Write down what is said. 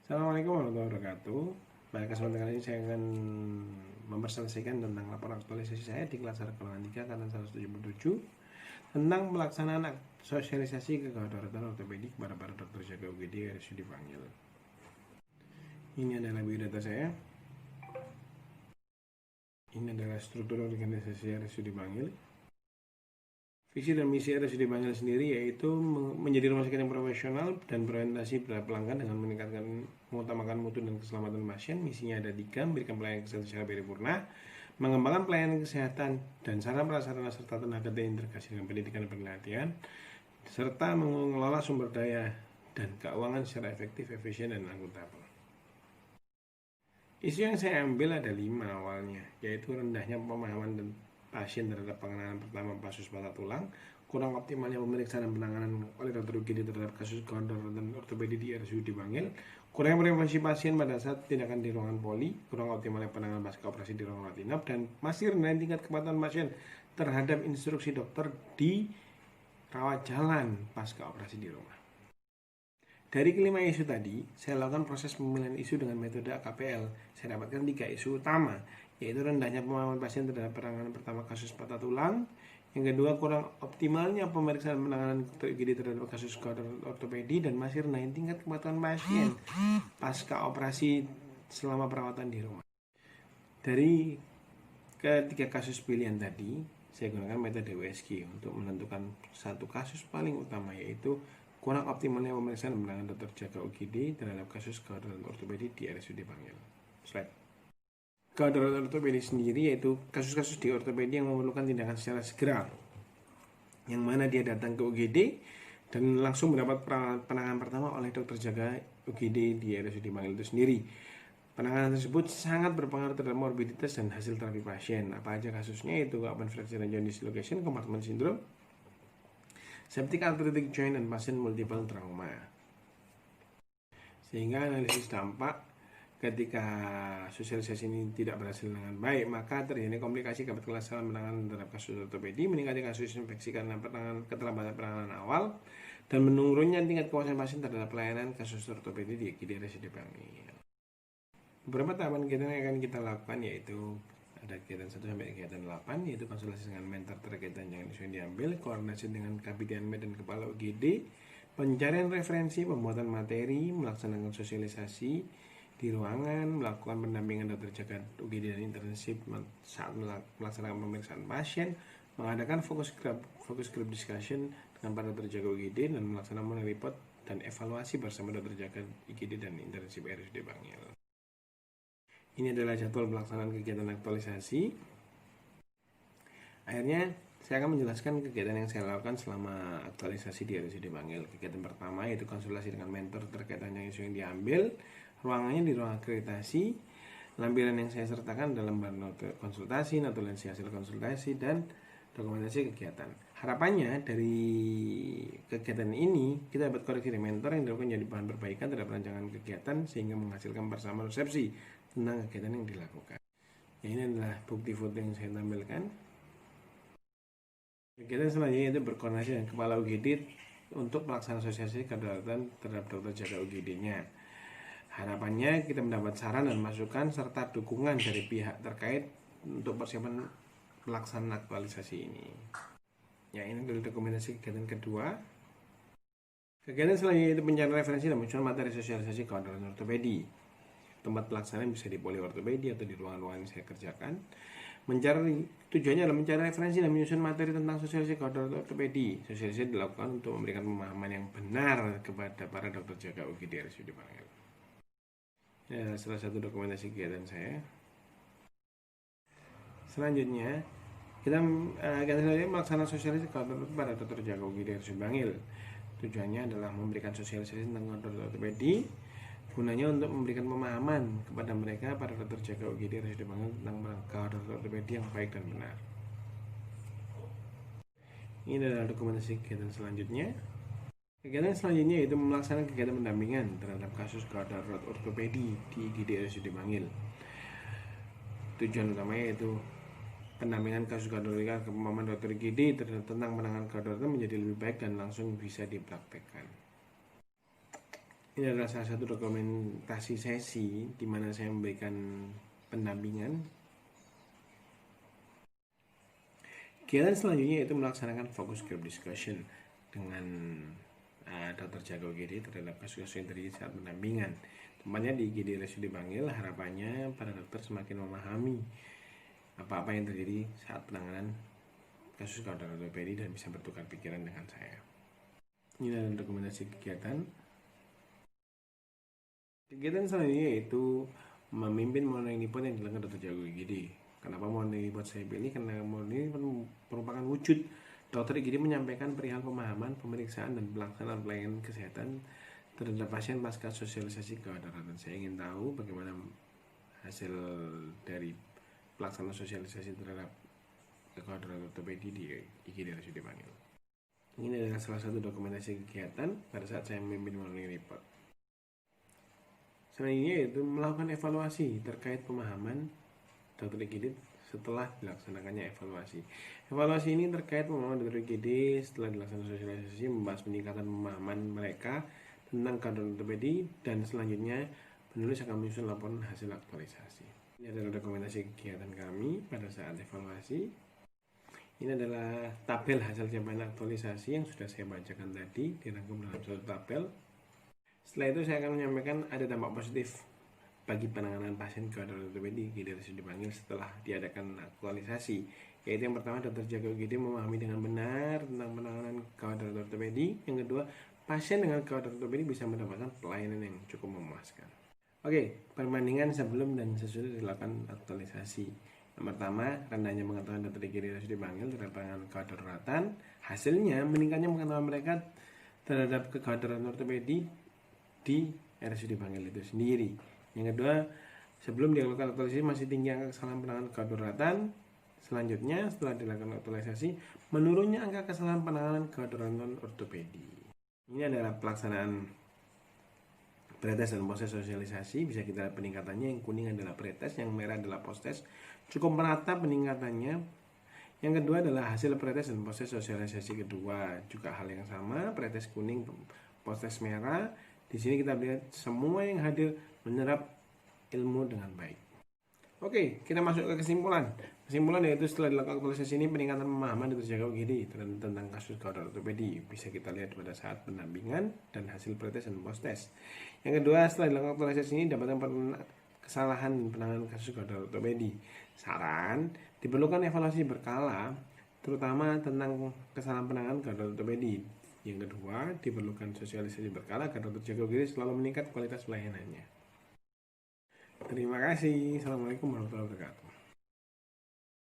Assalamualaikum warahmatullahi wabarakatuh. Pada kesempatan kali ini saya akan mempresentasikan tentang laporan aktualisasi saya di kelas golongan 3 angkatan 177 tentang pelaksanaan sosialisasi kedaruratan ortopedik kepada para dokter jaga UGD RSUD Bangil. Ini adalah biodata saya. Ini adalah struktur organisasi RSUD Bangil. Visi dan misi RSUD Bangil sendiri yaitu menjadi rumah sakit yang profesional dan berorientasi pada pelanggan dengan mengutamakan mutu dan keselamatan pasien. Misinya ada 3, memberikan pelayanan kesehatan secara paripurna, mengembangkan pelayanan kesehatan dan sarana prasarana serta tenaga terintegrasi dengan pendidikan dan pelatihan, serta mengelola sumber daya dan keuangan secara efektif, efisien, dan akuntabel. Isu yang saya ambil ada 5 awalnya, yaitu rendahnya pemahaman dan pasien terhadap penanganan pertama kasus patah tulang, kurang optimalnya pemeriksaan dan penanganan oleh dokter UGD terhadap kasus kedaruratan ortopedi di RSUD Bangil, kurang prevensi pasien pada saat tindakan di ruangan poli, kurang optimalnya penanganan pasca operasi di ruang rawat inap, dan masih rendah tingkat kepatuhan pasien terhadap instruksi dokter di rawat jalan pasca operasi di rumah. Dari kelima isu tadi, saya lakukan proses pemilihan isu dengan metode AKPL. Saya dapatkan 3 isu utama, yaitu rendahnya pemahaman pasien terhadap penanganan pertama kasus patah tulang, yang kedua kurang optimalnya pemeriksaan penanganan UGD terhadap kasus ortopedi, dan masih rendah tingkat kepatuhan pasien pasca operasi selama perawatan di rumah. Dari ketiga kasus pilihan tadi, saya gunakan metode WSG untuk menentukan satu kasus paling utama, yaitu kurang optimalnya pemeriksaan dan penanganan dokter jaga UGD terhadap kasus kedaruratan ortopedi di RSUD Bangil. Slide. Kedaruratan ortopedi sendiri yaitu kasus-kasus di ortopedi yang memerlukan tindakan secara segera, yang mana dia datang ke UGD dan langsung mendapat penanganan pertama oleh dokter jaga UGD di RSUD Bangil itu sendiri. Penanganan tersebut sangat berpengaruh terhadap morbiditas dan hasil terapi pasien. Apa aja kasusnya? Itu open fracture and joint dislocation, compartment syndrome, septic arthritic joint, dan pasien multiple trauma. Sehingga analisis dampak ketika sosialisasi ini tidak berhasil dengan baik, maka terjadi komplikasi keberhasilan penanganan terhadap kasus ortopedi, meningkatnya kasus infeksi karena keterlambatan penanganan awal, dan menurunnya tingkat kepuasan pasien terhadap pelayanan kasus ortopedi di RSUD Bangil. Beberapa tahapan kegiatan yang akan kita lakukan yaitu ada kegiatan 1 sampai kegiatan 8, yaitu konsultasi dengan mentor terkait dengan isu yang diambil, koordinasi dengan Kabitian Med dan Kepala UGD, pencarian referensi, pembuatan materi, melaksanakan sosialisasi di ruangan, melakukan pendampingan dokter jaga UGD dan internship saat melaksanakan pemeriksaan pasien, mengadakan focus group discussion dengan para dokter jaga UGD, dan melaksanakan monitoring report dan evaluasi bersama dokter jaga UGD dan internship RSUD Bangil. Ini adalah jadwal pelaksanaan kegiatan aktualisasi. Akhirnya saya akan menjelaskan kegiatan yang saya lakukan selama aktualisasi di RSUD Bangil. Kegiatan pertama yaitu konsultasi dengan mentor terkait dengan isu yang diambil. Ruangannya di ruang akreditasi. Lampiran yang saya sertakan dalam note konsultasi, notulensi hasil konsultasi, dan dokumentasi kegiatan. Harapannya dari kegiatan ini kita dapat koreksi dari mentor yang dilakukan jadi bahan perbaikan terhadap rancangan kegiatan sehingga menghasilkan persamaan persepsi tentang kegiatan yang dilakukan. Ini adalah bukti foto yang saya tampilkan. Kegiatan selanjutnya itu berkoordinasi dengan Kepala UGD untuk pelaksanaan sosialisasi kedaruratan terhadap dokter jaga UGD-nya. Harapannya kita mendapat saran dan masukan serta dukungan dari pihak terkait untuk persiapan pelaksanaan aktualisasi ini. Ya, ini adalah dokumentasi kegiatan kedua. Kegiatan selanjutnya itu pencarian referensi dan menyusun materi sosialisasi kedaruratan ortopedi. Tempat pelaksanaan bisa di poli ortopedi atau di ruangan-ruangan yang saya kerjakan. Tujuannya adalah mencari referensi dan menyusun materi tentang sosialisasi kedaruratan ortopedi. Sosialisasi dilakukan untuk memberikan pemahaman yang benar kepada para dokter jaga UGD RSUD Bangil. Ya, salah satu dokumentasi kegiatan saya. Selanjutnya kita melaksanakan sosialisasi kepada dokter jaga UGD RSUD Bangil. Tujuannya adalah memberikan sosialisasi tentang dokter ortopedi, gunanya untuk memberikan pemahaman kepada mereka para dokter jaga UGD RSUD Bangil tentang dokter ortopedi yang baik dan benar. Ini adalah dokumentasi kegiatan selanjutnya. Kegiatan selanjutnya yaitu melaksanakan kegiatan pendampingan terhadap kasus kedaruratan ortopedi di UGD RSUD Bangil. Tujuan utamanya yaitu pendampingan kasus kedaruratan kepemahaman dokter UGD tentang penanganan kedaruratan menjadi lebih baik dan langsung bisa dipraktekkan. Ini adalah salah satu dokumentasi sesi di mana saya memberikan pendampingan. Kegiatan selanjutnya yaitu melaksanakan focus group discussion dengan Dr. Jago GD terhadap kasus-kasus yang terjadi saat pendampingan. Tempatnya di IGD RSUD Bangil. Harapannya para dokter semakin memahami apa-apa yang terjadi saat penanganan kasus gawat ortopedi dan bisa bertukar pikiran dengan saya. Ini adalah dokumentasi kegiatan. Kegiatan selanjutnya yaitu memimpin monitoring report yang dilakukan Dr. Jago IGD. Kenapa monitoring report saya pilih? Karena monitoring report merupakan wujud Dr. IGD menyampaikan perihal pemahaman, pemeriksaan, dan pelaksanaan pelayanan kesehatan terhadap pasien pasca sosialisasi kedaruratan. Saya ingin tahu bagaimana hasil dari pelaksanaan sosialisasi terhadap kedaruratan ortopedi di IGD RSUD Bangil. Ini adalah salah satu dokumentasi kegiatan pada saat saya memimpin monitoring report. Selanjutnya yaitu melakukan evaluasi terkait pemahaman Dr. IGD setelah dilaksanakannya evaluasi. Evaluasi ini terkait pemahaman Dr. IGD setelah dilaksanakan sosialisasi, membahas peningkatan pemahaman mereka tentang keadaan ortopedi, dan selanjutnya penulis akan menyusun laporan hasil aktualisasi. Ini adalah dokumentasi kegiatan kami pada saat evaluasi. Ini adalah tabel hasil capaian aktualisasi yang sudah saya bacakan tadi, dirangkum dalam satu tabel. Setelah itu saya akan menyampaikan ada dampak positif bagi penanganan pasien keadaan ortopedi IGD RSUD Bangil setelah diadakan aktualisasi, yaitu yang pertama, Dr. Jago IGD memahami dengan benar tentang penanganan keadaan ortopedi. Yang kedua, pasien dengan keadaan ortopedi bisa mendapatkan pelayanan yang cukup memuaskan. Oke, perbandingan sebelum dan sesudah dilakukan aktualisasi. Yang pertama, rendahnya pengetahuan Dr. IGD RSUD Bangil terhadap penanganan kedaruratan. Hasilnya meningkatnya pengetahuan mereka terhadap kedaruratan ortopedi di RSUD Bangil itu sendiri. Yang kedua, sebelum dilakukan aktualisasi masih tinggi angka kesalahan penanganan kedaruratan. Selanjutnya, setelah dilakukan aktualisasi, menurunnya angka kesalahan penanganan kedaruratan ortopedi. Ini adalah pelaksanaan pretest dan post-test sosialisasi. Bisa kita lihat peningkatannya. Yang kuning adalah pretest, yang merah adalah post-test. Cukup merata peningkatannya. Yang kedua adalah hasil pretest dan post-test sosialisasi kedua. Juga hal yang sama, pretest kuning, post-test merah. Di sini kita lihat semua yang hadir menyerap ilmu dengan baik. Oke, kita masuk ke kesimpulan. Kesimpulan yaitu setelah dilakukan aktualisasi ini, peningkatan pemahaman Dr. Jago IGD tentang kasus gawat ortopedi bisa kita lihat pada saat pendampingan dan hasil pretest dan post-test. Yang kedua, setelah dilakukan aktualisasi ini dapat kesalahan penanganan kasus gawat ortopedi. Saran, diperlukan evaluasi berkala terutama tentang kesalahan penanganan gawat ortopedi. Yang kedua, diperlukan sosialisasi berkala agar Dr. Jago IGD selalu meningkat kualitas pelayanannya. Terima kasih. Assalamualaikum warahmatullahi wabarakatuh.